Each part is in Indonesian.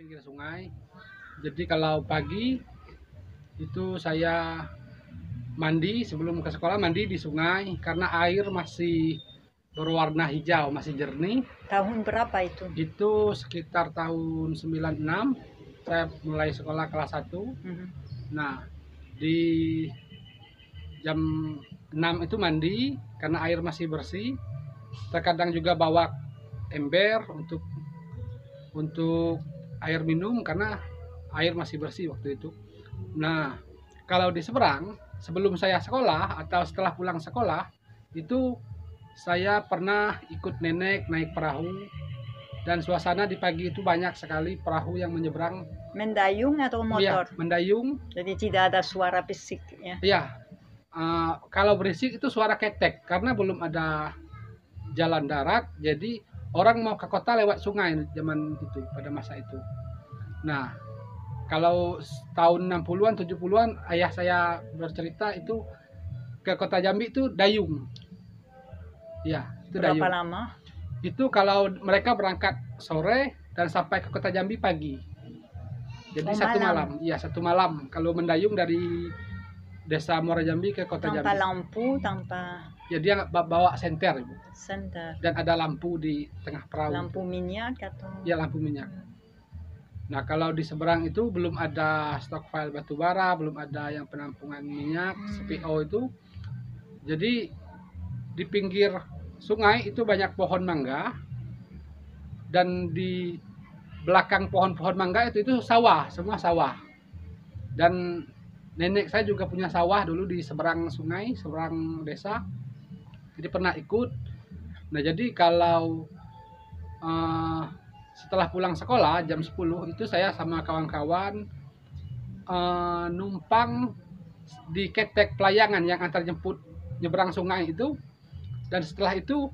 pinggir sungai. Jadi kalau pagi itu saya mandi sebelum ke sekolah, mandi di sungai karena air masih berwarna hijau, masih jernih. Tahun berapa itu? Itu sekitar tahun 96 saya mulai sekolah kelas 1. Mhm. Nah, di jam 6 itu mandi karena air masih bersih. Terkadang juga bawa ember untuk air minum karena air masih bersih waktu itu. Nah, kalau di seberang sebelum saya sekolah atau setelah pulang sekolah itu saya pernah ikut nenek naik perahu dan suasana di pagi itu banyak sekali perahu yang menyeberang. Mendayung atau Iya, motor? mendayung. Jadi tidak ada suara bisik ya. Iya, kalau berisik itu suara ketek karena belum ada jalan darat, jadi orang mau ke kota lewat sungai zaman itu pada masa itu. Nah, kalau tahun 60-an 70-an ayah saya bercerita itu ke kota Jambi itu dayung. Ya, itu Berapa dayung. lama? Itu kalau mereka berangkat sore dan sampai ke kota Jambi pagi. Jadi satu malam. Iya, satu malam kalau mendayung dari Desa Muara Jambi ke kota Tanpa Jambi. lampu, tanpa Ya dia bawa senter, Ibu. senter. Dan ada lampu di tengah perahu. Lampu minyak atau? Ya, lampu minyak. Nah, kalau di seberang itu belum ada stockpile batu bara, belum ada yang penampungan minyak, CPO itu. Jadi di pinggir sungai itu banyak pohon mangga dan di belakang pohon-pohon mangga itu sawah, semua sawah. Dan nenek saya juga punya sawah dulu di seberang sungai, seberang desa. Jadi pernah ikut. Nah, jadi kalau setelah pulang sekolah jam 10 itu saya sama kawan-kawan numpang di ketek pelayangan yang antar jemput nyebrang sungai itu, dan setelah itu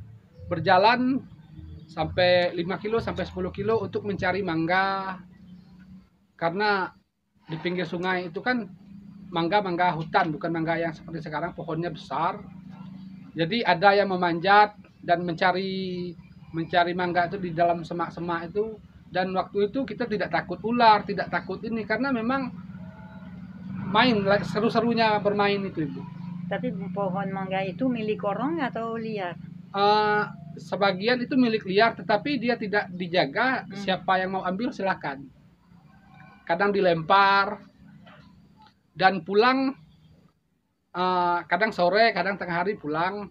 berjalan sampai 5 kilo sampai 10 kilo untuk mencari mangga karena di pinggir sungai itu kan mangga hutan, bukan mangga yang seperti sekarang pohonnya besar. Jadi ada yang memanjat dan mencari mangga itu di dalam semak-semak itu, dan waktu itu kita tidak takut ular, tidak takut ini karena memang main seru-serunya bermain itu, Ibu. Tapi pohon mangga itu milik orang atau liar? Sebagian itu milik liar tetapi dia tidak dijaga, siapa yang mau ambil silakan. Kadang dilempar dan pulang kadang sore, kadang tengah hari pulang,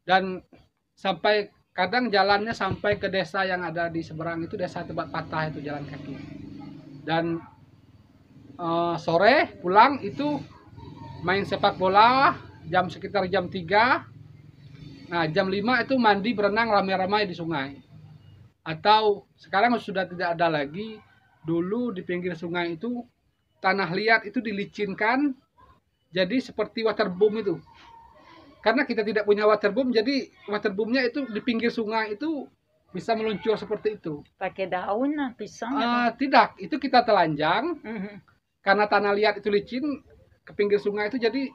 dan sampai kadang jalannya sampai ke desa yang ada di seberang itu, desa Tebak Patah itu jalan kaki. Dan sore pulang itu main sepak bola sekitar jam 3. Nah, jam 5 itu mandi berenang ramai-ramai di sungai. Atau sekarang sudah tidak ada lagi. Dulu di pinggir sungai itu tanah liat itu dilicinkan jadi seperti waterboom itu. Karena kita tidak punya waterboom, jadi waterboomnya itu di pinggir sungai itu bisa meluncur seperti itu. Pakai daun, pisang? Tidak, itu kita telanjang. Karena tanah liat itu licin ke pinggir sungai itu, jadi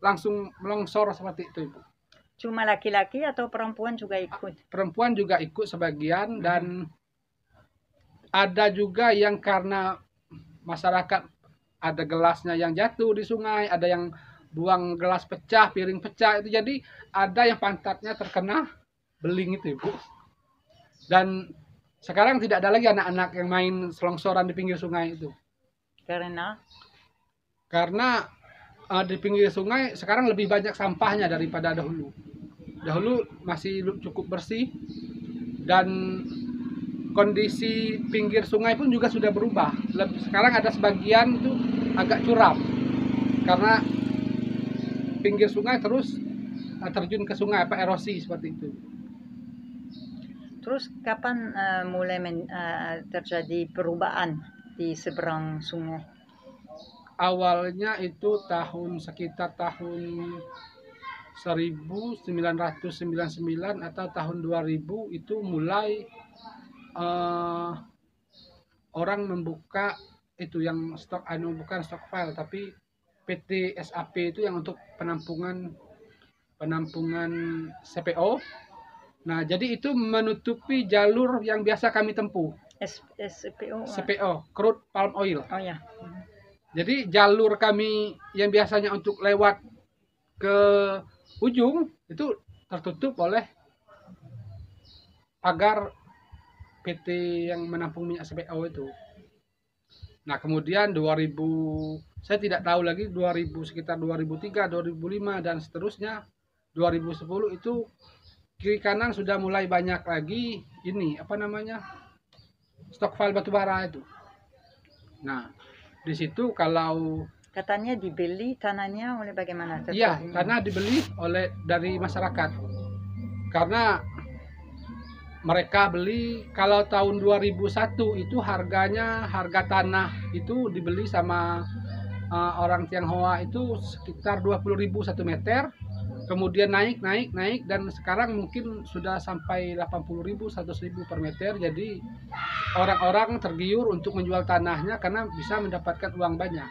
langsung melongsor seperti itu, Ibu. Cuma laki-laki atau perempuan juga ikut? Perempuan juga ikut sebagian, dan ada juga yang karena masyarakat ada gelasnya yang jatuh di sungai, ada yang buang gelas pecah, piring pecah itu, jadi ada yang pantatnya terkena beling itu, Ibu. Dan sekarang tidak ada lagi anak-anak yang main selongsoran di pinggir sungai itu. Karena di pinggir sungai sekarang lebih banyak sampahnya daripada dahulu. Dahulu masih cukup bersih, dan kondisi pinggir sungai pun juga sudah berubah. Sekarang ada sebagian itu agak curam karena pinggir sungai terus terjun ke sungai, erosi seperti itu. Terus kapan mulai terjadi perubahan di seberang sungai? Awalnya itu sekitar tahun 1999 atau tahun 2000 itu mulai orang membuka itu yang bukan stockpile tapi PT SAP itu yang untuk penampungan CPO. Nah, jadi itu menutupi jalur yang biasa kami tempuh. SPO. CPO, crude palm oil. Oh ya. Jadi jalur kami yang biasanya untuk lewat ke ujung itu tertutup oleh pagar PT yang menampung minyak CPO itu. Nah, kemudian 2000, saya tidak tahu lagi 2000, sekitar 2003, 2005 dan seterusnya. 2010 itu kiri kanan sudah mulai banyak lagi ini apa namanya? Stokpile batubara itu. Nah, di situ kalau Katanya dibeli tanahnya oleh bagaimana? iya, karena dibeli oleh dari masyarakat. Karena mereka beli kalau tahun 2001 itu harga tanah itu dibeli sama orang Tionghoa itu sekitar 20.000 1 meter. Kemudian naik dan sekarang mungkin sudah sampai 80.000 100.000 per meter. Jadi orang-orang tergiur untuk menjual tanahnya karena bisa mendapatkan uang banyak.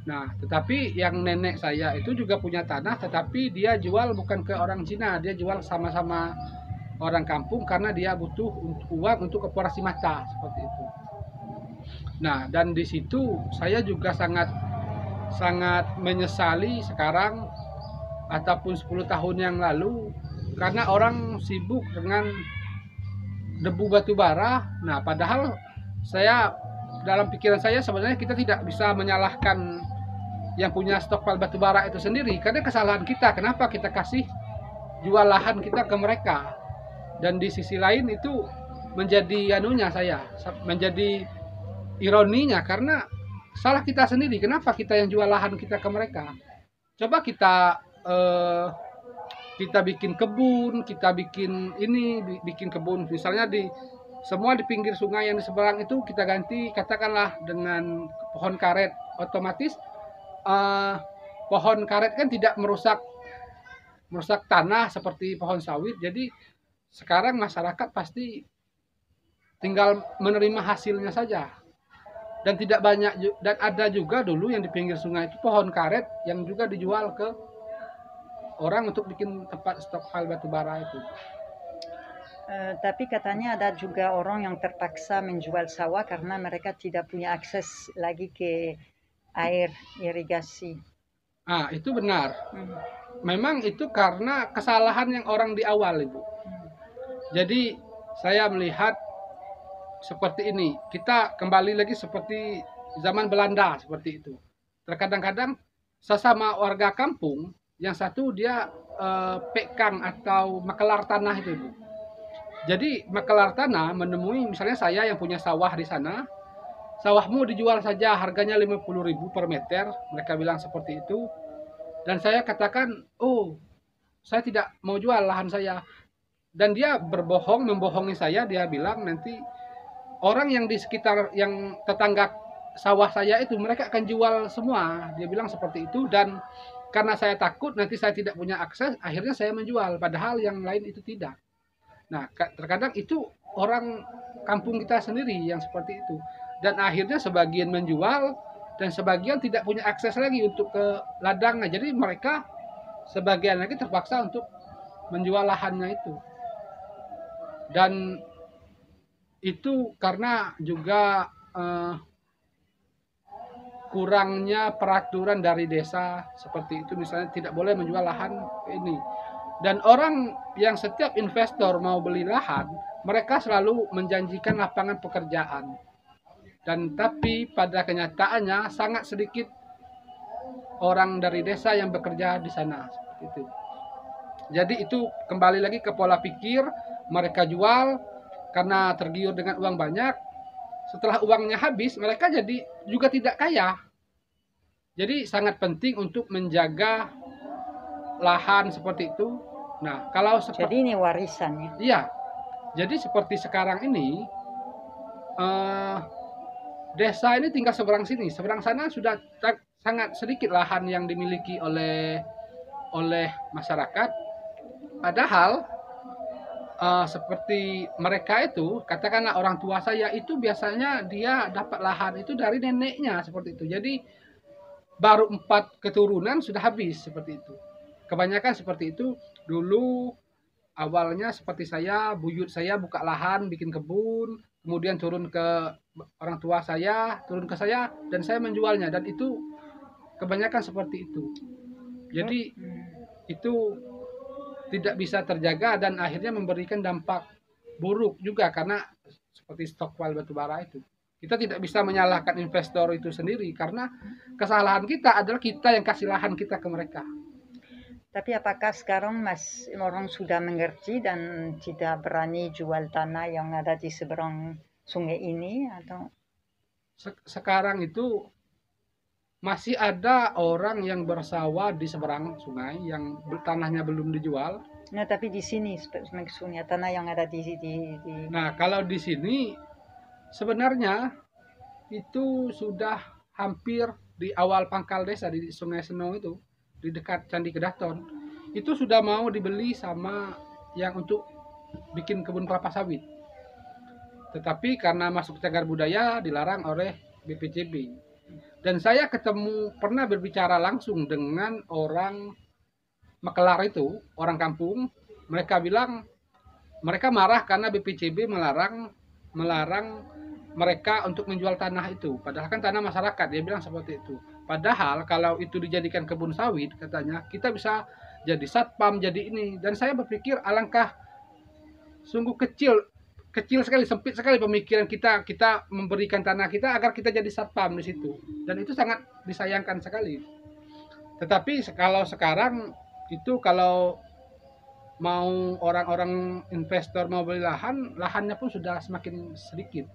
Nah, tetapi yang nenek saya itu juga punya tanah, tetapi dia jual bukan ke orang Cina, dia jual sama-sama orang kampung karena dia butuh uang untuk operasi mata seperti itu. Nah, dan di situ saya juga sangat menyesali sekarang ataupun 10 tahun yang lalu karena orang sibuk dengan debu batu bara. Nah, padahal saya dalam pikiran saya sebenarnya kita tidak bisa menyalahkan yang punya stokpil batu bara itu sendiri karena kesalahan kita. Kenapa kita kasih jual lahan kita ke mereka? Dan di sisi lain itu menjadi menjadi ironinya karena salah kita sendiri. Kenapa kita yang jual lahan kita ke mereka? Coba kita bikin kebun, kita bikin kebun misalnya semua di pinggir sungai yang di seberang itu kita ganti katakanlah dengan pohon karet. Otomatis pohon karet kan tidak merusak tanah seperti pohon sawit. Jadi sekarang masyarakat pasti tinggal menerima hasilnya saja. Dan tidak banyak, dan ada juga dulu yang di pinggir sungai itu pohon karet yang juga dijual ke orang untuk bikin tempat stokpile batu bara itu. Tapi katanya ada juga orang yang terpaksa menjual sawah karena mereka tidak punya akses lagi ke air irigasi. Ah, itu benar. Memang itu karena kesalahan yang orang di awal, Ibu. Jadi saya melihat seperti ini. Kita kembali lagi seperti zaman Belanda seperti itu. Terkadang-kadang sesama warga kampung, yang satu dia pekang atau makelar tanah itu, Ibu. Jadi makelar tanah menemui misalnya saya yang punya sawah di sana, sawahmu dijual saja harganya 50.000 per meter, mereka bilang seperti itu. Dan saya katakan, oh, saya tidak mau jual lahan saya. Dan dia membohongi saya, dia bilang nanti orang yang di sekitar, yang tetangga sawah saya itu, mereka akan jual semua. Dia bilang seperti itu, dan karena saya takut nanti saya tidak punya akses, akhirnya saya menjual, padahal yang lain itu tidak. Nah, terkadang itu orang kampung kita sendiri yang seperti itu. Dan akhirnya sebagian menjual, dan sebagian tidak punya akses lagi untuk ke ladangnya. Jadi mereka sebagian lagi terpaksa untuk menjual lahannya itu. Dan itu karena juga kurangnya peraturan dari desa seperti itu, misalnya tidak boleh menjual lahan ini. Dan orang yang setiap investor mau beli lahan, mereka selalu menjanjikan lapangan pekerjaan. Dan tapi pada kenyataannya sangat sedikit orang dari desa yang bekerja di sana seperti itu. Jadi itu kembali lagi ke pola pikir, mereka jual karena tergiur dengan uang banyak. Setelah uangnya habis, mereka jadi juga tidak kaya. Jadi sangat penting untuk menjaga lahan seperti itu. Nah, kalau Jadi ini warisannya. Iya. Jadi seperti sekarang ini desa ini tinggal seberang sini, seberang sana sudah sangat sedikit lahan yang dimiliki oleh masyarakat. Padahal seperti mereka itu, katakanlah orang tua saya itu biasanya dia dapat lahan itu dari neneknya seperti itu. Jadi baru 4 keturunan sudah habis seperti itu. Kebanyakan seperti itu. Dulu awalnya seperti saya, buyut saya buka lahan, bikin kebun, kemudian turun ke orang tua saya, turun ke saya, dan saya menjualnya. Dan itu kebanyakan seperti itu. Jadi itu tidak bisa terjaga dan akhirnya memberikan dampak buruk juga karena seperti stockpile batubara itu. Kita tidak bisa menyalahkan investor itu sendiri karena kesalahan kita adalah kita yang kasih lahan kita ke mereka. Tapi apakah sekarang orang sudah mengerti dan tidak berani jual tanah yang ada di seberang sungai ini atau? Sekarang itu masih ada orang yang bersawah di seberang sungai yang tanahnya belum dijual. Nah, tapi di sini maksudnya tanah yang ada di Nah, kalau di sini sebenarnya itu sudah hampir di awal pangkal desa di Sungai Senong itu, di dekat Candi Kedaton. Itu sudah mau dibeli sama yang untuk bikin kebun kelapa sawit. Tetapi karena masuk cagar budaya dilarang oleh BPCB. Dan saya pernah berbicara langsung dengan orang Makelar itu, orang kampung. Mereka bilang mereka marah karena BPCB melarang mereka untuk menjual tanah itu. Padahal kan tanah masyarakat, dia bilang seperti itu. Padahal kalau itu dijadikan kebun sawit, katanya kita bisa jadi satpam, jadi ini. Dan saya berpikir alangkah sungguh kecil sekali, sempit sekali pemikiran kita memberikan tanah kita agar kita jadi satpam di situ. Dan itu sangat disayangkan sekali. Tetapi kalau sekarang itu kalau mau orang-orang investor mau beli lahannya pun sudah semakin sedikit.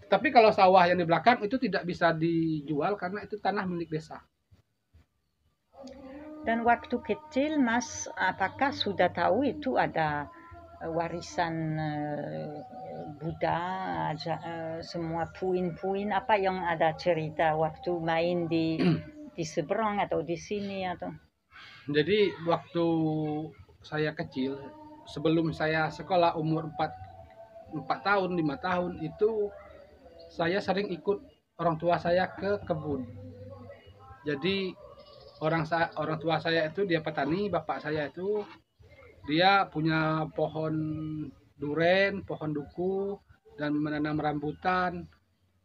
Tapi kalau sawah yang di belakang itu tidak bisa dijual karena itu tanah milik desa. Dan waktu kecil Mas, apakah sudah tahu itu ada warisan Buddha, semua puin-puin apa yang ada cerita waktu main di seberang atau di sini atau? Jadi waktu saya kecil, sebelum saya sekolah umur 4 tahun, 5 tahun itu saya sering ikut orang tua saya ke kebun. Jadi orang tua saya itu dia petani, bapak saya itu dia punya pohon duren, pohon duku, dan menanam rambutan.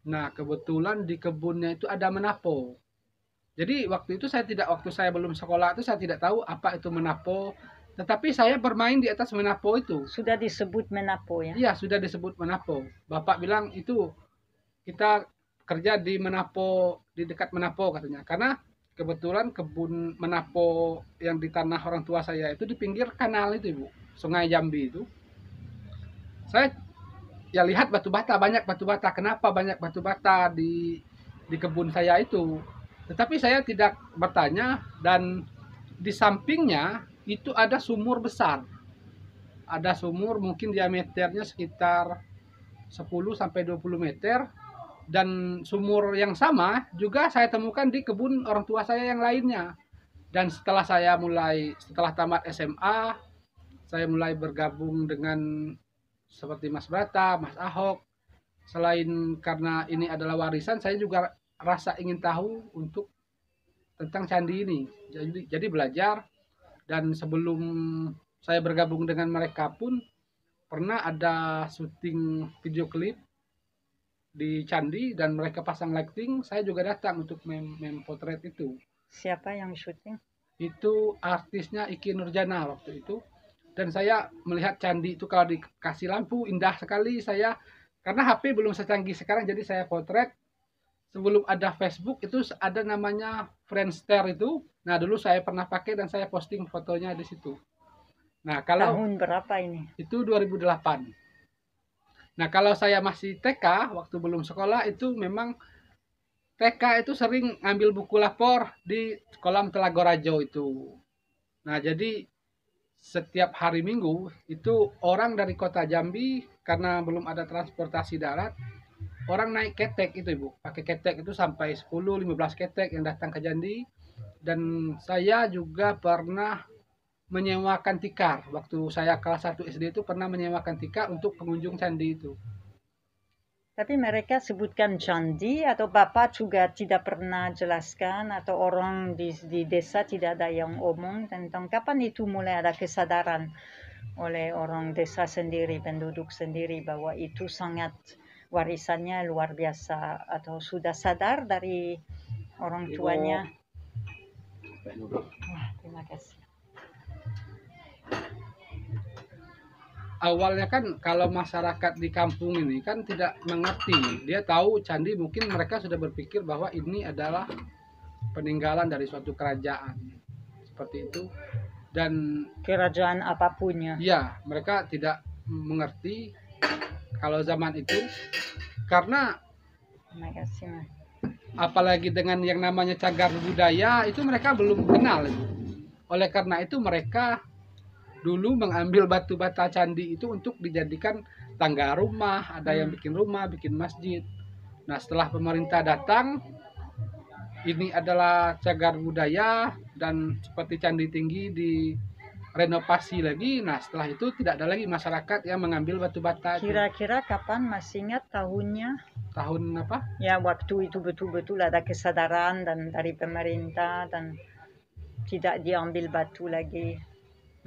Nah, kebetulan di kebunnya itu ada menapo. Jadi waktu saya belum sekolah itu saya tidak tahu apa itu menapo. Tetapi saya bermain di atas menapo itu. Sudah disebut menapo ya? Iya, sudah disebut menapo. Bapak bilang itu kita kerja di menapo, di dekat menapo katanya. Karena kebetulan kebun menapo yang di tanah orang tua saya itu di pinggir kanal itu, Ibu. Sungai Jambi itu. Saya ya lihat batu bata, banyak batu bata. Kenapa banyak batu bata di kebun saya itu? Tetapi saya tidak bertanya dan di sampingnya itu ada sumur besar. Ada sumur mungkin diameternya sekitar 10 sampai 20 meter. Dan sumur yang sama juga saya temukan di kebun orang tua saya yang lainnya. Dan setelah tamat SMA, saya mulai bergabung dengan seperti Mas Brata, Mas Ahok. Selain karena ini adalah warisan, saya juga rasa ingin tahu untuk tentang candi ini. Jadi belajar, dan sebelum saya bergabung dengan mereka pun pernah ada syuting video klip di candi dan mereka pasang lighting, saya juga datang untuk memotret itu. Siapa yang syuting? Itu artisnya Iki Nurjana waktu itu. Dan saya melihat candi itu kalau dikasih lampu indah sekali. Karena HP belum secanggih sekarang, jadi saya potret. Sebelum ada Facebook itu ada namanya Friendster itu. Nah, dulu saya pernah pakai dan saya posting fotonya di situ. Nah, kalau tahun berapa ini? Itu 2008. Nah, kalau saya masih TK, waktu belum sekolah, itu memang TK itu sering ngambil buku lapor di kolam Telagorajo itu. Nah, jadi setiap hari Minggu, itu orang dari kota Jambi, karena belum ada transportasi darat, orang naik ketek itu, Ibu. Pakai ketek itu sampai 10-15 ketek yang datang ke Jambi. Dan saya juga pernah menyewakan tikar. Waktu saya kelas 1 SD itu pernah menyewakan tikar untuk pengunjung candi itu. Tapi mereka sebutkan candi atau Bapak juga tidak pernah jelaskan atau orang di desa tidak ada yang omong tentang kapan itu mulai ada kesadaran oleh orang desa sendiri, penduduk sendiri bahwa itu sangat warisannya luar biasa atau sudah sadar dari orang tuanya. Wah, terima kasih. Awalnya kan kalau masyarakat di kampung ini kan tidak mengerti. Dia tahu candi, mungkin mereka sudah berpikir bahwa ini adalah peninggalan dari suatu kerajaan. Seperti itu. Dan Kerajaan apapun ya. ya, mereka tidak mengerti kalau zaman itu, karena Terima kasih, Mas. apalagi dengan yang namanya cagar budaya itu mereka belum kenal. Oleh karena itu mereka dulu mengambil batu bata candi itu untuk dijadikan tangga rumah, ada yang bikin rumah, bikin masjid. Nah, setelah pemerintah datang, ini adalah cagar budaya dan seperti Candi Tinggi direnovasi lagi. Nah, setelah itu tidak ada lagi masyarakat yang mengambil batu bata itu. Kira-kira kapan, masih ingat tahunnya? Tahun apa? Ya, waktu itu betul-betul ada kesadaran dan dari pemerintah dan tidak diambil batu lagi.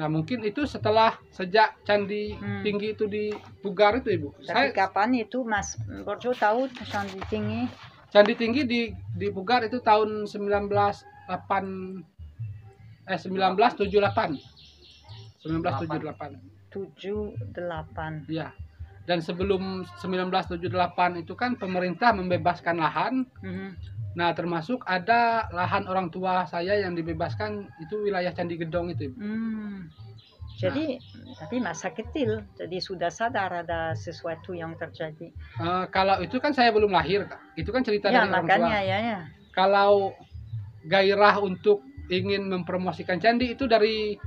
Nah, mungkin itu sejak Candi Tinggi itu dipugar itu, Ibu. Tapi kapan itu, Mas Borjo tahu Candi Tinggi? Candi Tinggi dipugar itu tahun 1978. 1978. 78. Iya. Dan sebelum 1978 itu kan pemerintah membebaskan lahan. Nah, termasuk ada lahan orang tua saya yang dibebaskan, itu wilayah Candi Gedong itu. Jadi, tapi masa kecil, jadi sudah sadar ada sesuatu yang terjadi. Kalau itu kan saya belum lahir, itu kan cerita Ya, dari orang makanya tua. ya. Kalau gairah untuk ingin mempromosikan candi itu dari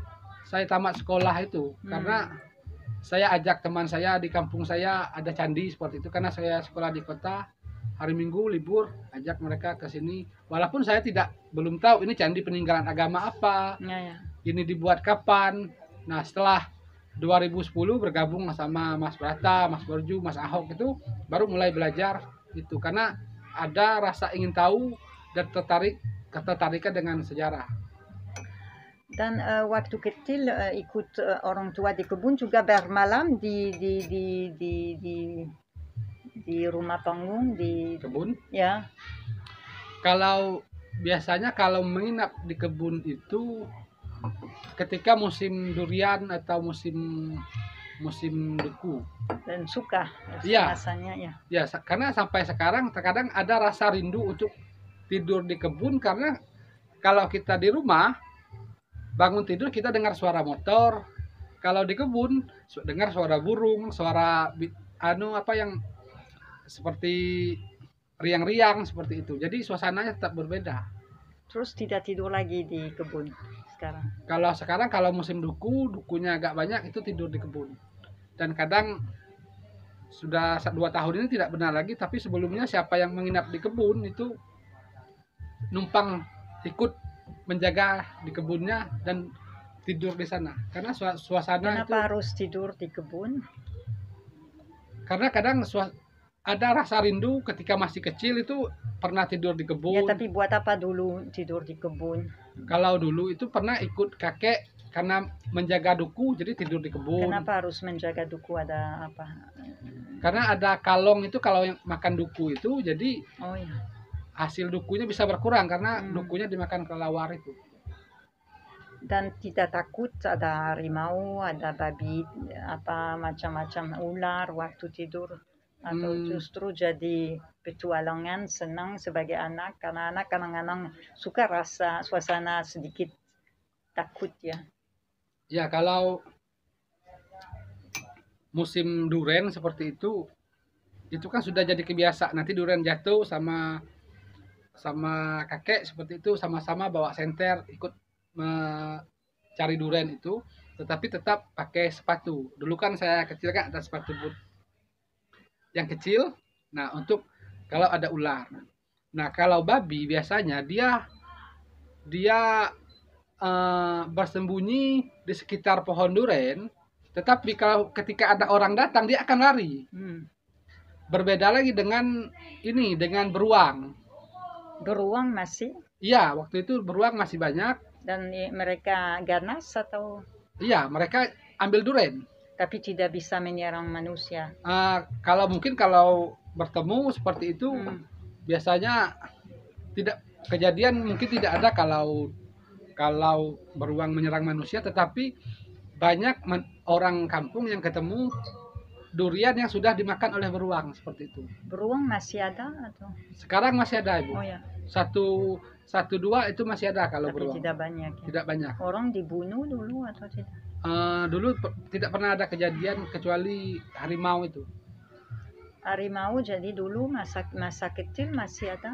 saya tamat sekolah itu, karena saya ajak teman saya di kampung saya ada candi seperti itu, karena saya sekolah di kota. Hari Minggu libur, ajak mereka ke sini. Walaupun saya belum tahu ini candi peninggalan agama apa, ini dibuat kapan. Nah, setelah 2010 bergabung sama Mas Brata, Mas Borju, Mas Ahok itu baru mulai belajar itu, karena ada rasa ingin tahu dan ketertarikan dengan sejarah. Dan waktu kecil ikut orang tua di kebun juga bermalam di rumah panggung di Kebun? Ya. Kalau biasanya kalau menginap di kebun itu ketika musim durian atau musim duku. Dan suka rasanya ya. Ya, karena sampai sekarang terkadang ada rasa rindu untuk tidur di kebun, karena kalau kita di rumah bangun tidur kita dengar suara motor. Kalau di kebun dengar suara burung, suara yang seperti riang-riang seperti itu. Jadi suasananya tetap berbeda. Terus tidak tidur lagi di kebun sekarang? Kalau musim dukunya agak banyak, itu tidur di kebun. Dan kadang sudah 2 tahun ini tidak benar lagi, tapi sebelumnya siapa yang menginap di kebun itu numpang ikut menjaga di kebunnya dan tidur di sana. Karena suasana. Kenapa harus tidur di kebun? Karena kadang ada rasa rindu ketika masih kecil itu pernah tidur di kebun. Ya, tapi buat apa dulu tidur di kebun? Kalau dulu itu pernah ikut kakek karena menjaga duku, jadi tidur di kebun. Kenapa harus menjaga duku, ada apa? Karena ada kalong itu, kalau yang makan duku itu, jadi hasil dukunya bisa berkurang karena dukunya dimakan kelelawar itu. Dan tidak takut ada harimau, ada babi, apa macam-macam ular waktu tidur? Atau justru jadi petualangan, senang sebagai anak, karena anak kadang-kadang suka rasa suasana sedikit takut ya. Ya, kalau musim duren seperti itu kan sudah jadi kebiasaan. Nanti duren jatuh sama kakek seperti itu, sama-sama bawa senter ikut mencari duren itu, tetapi tetap pakai sepatu. Dulu kan saya kecil kan ada sepatu boot yang kecil. Nah, untuk kalau ada ular. Nah, kalau babi biasanya dia bersembunyi di sekitar pohon duren, tetapi kalau ketika ada orang datang dia akan lari. Berbeda lagi dengan beruang. Beruang masih? Iya, waktu itu beruang masih banyak. Dan mereka ganas atau? Iya, mereka ambil duren. Tapi tidak bisa menyerang manusia. Kalau bertemu seperti itu, Hmm. biasanya tidak kejadian, mungkin tidak ada kalau beruang menyerang manusia, tetapi banyak orang kampung yang ketemu durian yang sudah dimakan oleh beruang seperti itu. Beruang masih ada atau? Sekarang masih ada, Ibu. Oh ya, Satu satu dua itu masih ada kalau tapi beruang. tidak banyak ya. Tidak banyak. Orang dibunuh dulu atau tidak? Dulu tidak pernah ada kejadian kecuali harimau itu. Harimau jadi dulu masa kecil masih ada.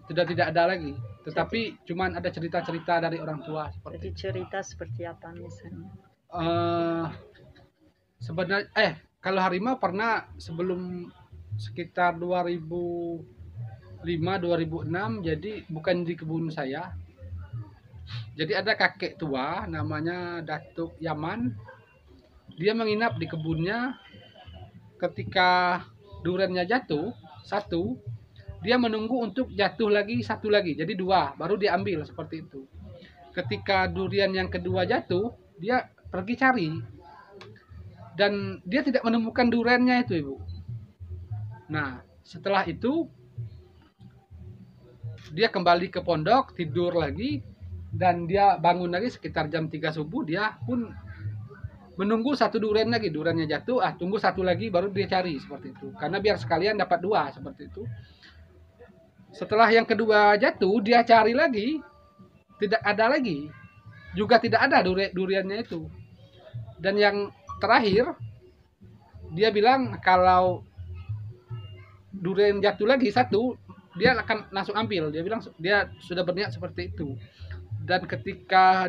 Tidak ada lagi. Tetapi cuman ada cerita-cerita dari orang tua seperti Jadi itu. cerita seperti apa misalnya? Sebenarnya kalau harimau pernah sebelum sekitar 2005 2006, jadi bukan di kebun saya. Jadi ada kakek tua namanya Datuk Yaman. Dia menginap di kebunnya. Ketika duriannya jatuh satu, dia menunggu untuk jatuh lagi satu lagi, jadi dua, baru dia ambil seperti itu. Ketika durian yang kedua jatuh, dia pergi cari dan dia tidak menemukan duriannya itu, Ibu. Nah, setelah itu dia kembali ke pondok, tidur lagi, dan dia bangun lagi sekitar jam 3 subuh. Dia pun menunggu satu durian lagi, duriannya jatuh, tunggu satu lagi baru dia cari seperti itu, karena biar sekalian dapat dua seperti itu. Setelah yang kedua jatuh, dia cari lagi, tidak ada lagi, juga tidak ada duriannya itu. Dan yang terakhir, dia bilang kalau durian jatuh lagi satu, dia akan langsung ambil. Dia bilang dia sudah berniat seperti itu. Dan ketika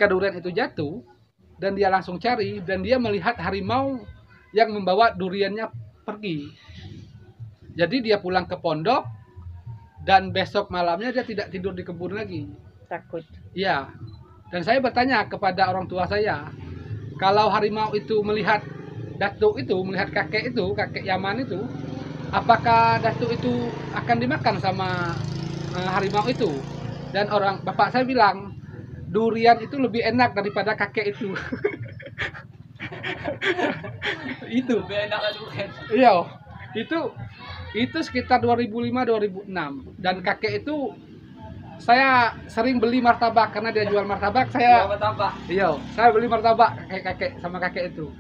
durian itu jatuh, dan dia langsung cari, dan dia melihat harimau yang membawa duriannya pergi. Jadi dia pulang ke pondok, dan besok malamnya dia tidak tidur di kebun lagi. Takut. Iya. Dan saya bertanya kepada orang tua saya, kalau harimau itu melihat datuk itu, melihat kakek Yaman itu, apakah datuk itu akan dimakan sama harimau itu? Dan bapak saya bilang, durian itu lebih enak daripada kakek itu. Itu lebih enak durian. Iya, itu sekitar 2005 2006, dan kakek itu saya sering beli martabak karena dia jual martabak. Saya beli martabak kakek sama kakek itu.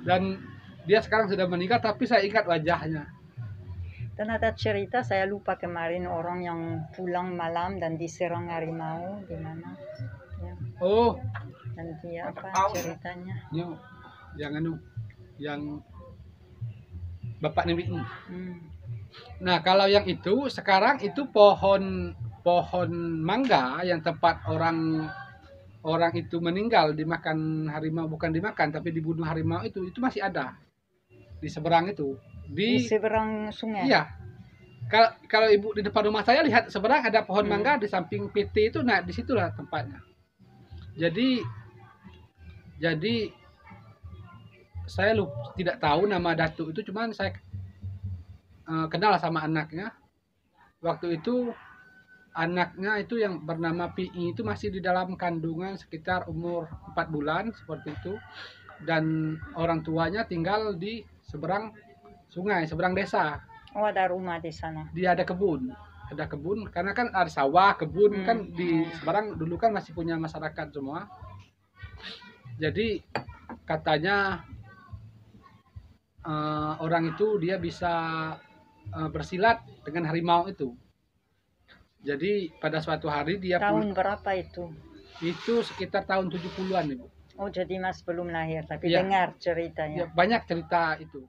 Dan dia sekarang sudah meninggal, tapi saya ingat wajahnya. Dan ada cerita, saya lupa kemarin, orang yang pulang malam dan diserang harimau di mana? Ya. Oh, Dan dia apa ceritanya? yang Bapak Nimi. Hmm. Nah, kalau yang itu sekarang itu pohon mangga yang tempat orang itu meninggal dimakan harimau, bukan dimakan tapi dibunuh harimau, itu masih ada di seberang itu. Di seberang sungai. Iya. Kalau Ibu di depan rumah saya lihat seberang ada pohon mangga, di samping PT itu, nah disitulah tempatnya. Jadi saya tidak tahu nama datuk itu, cuman saya kenal sama anaknya. Waktu itu anaknya itu yang bernama Pi itu masih di dalam kandungan sekitar umur 4 bulan seperti itu, dan orang tuanya tinggal di seberang sungai, seberang desa. Oh, ada rumah di sana. Dia ada kebun karena kan ada sawah, kebun kan di seberang dulu kan masih punya masyarakat semua. Jadi katanya orang itu dia bisa bersilat dengan harimau itu. Jadi pada suatu hari dia Tahun berapa itu? Itu sekitar tahun 70-an, Ibu. Oh, jadi Mas belum lahir, tapi Ya. dengar ceritanya. Ya, banyak cerita itu.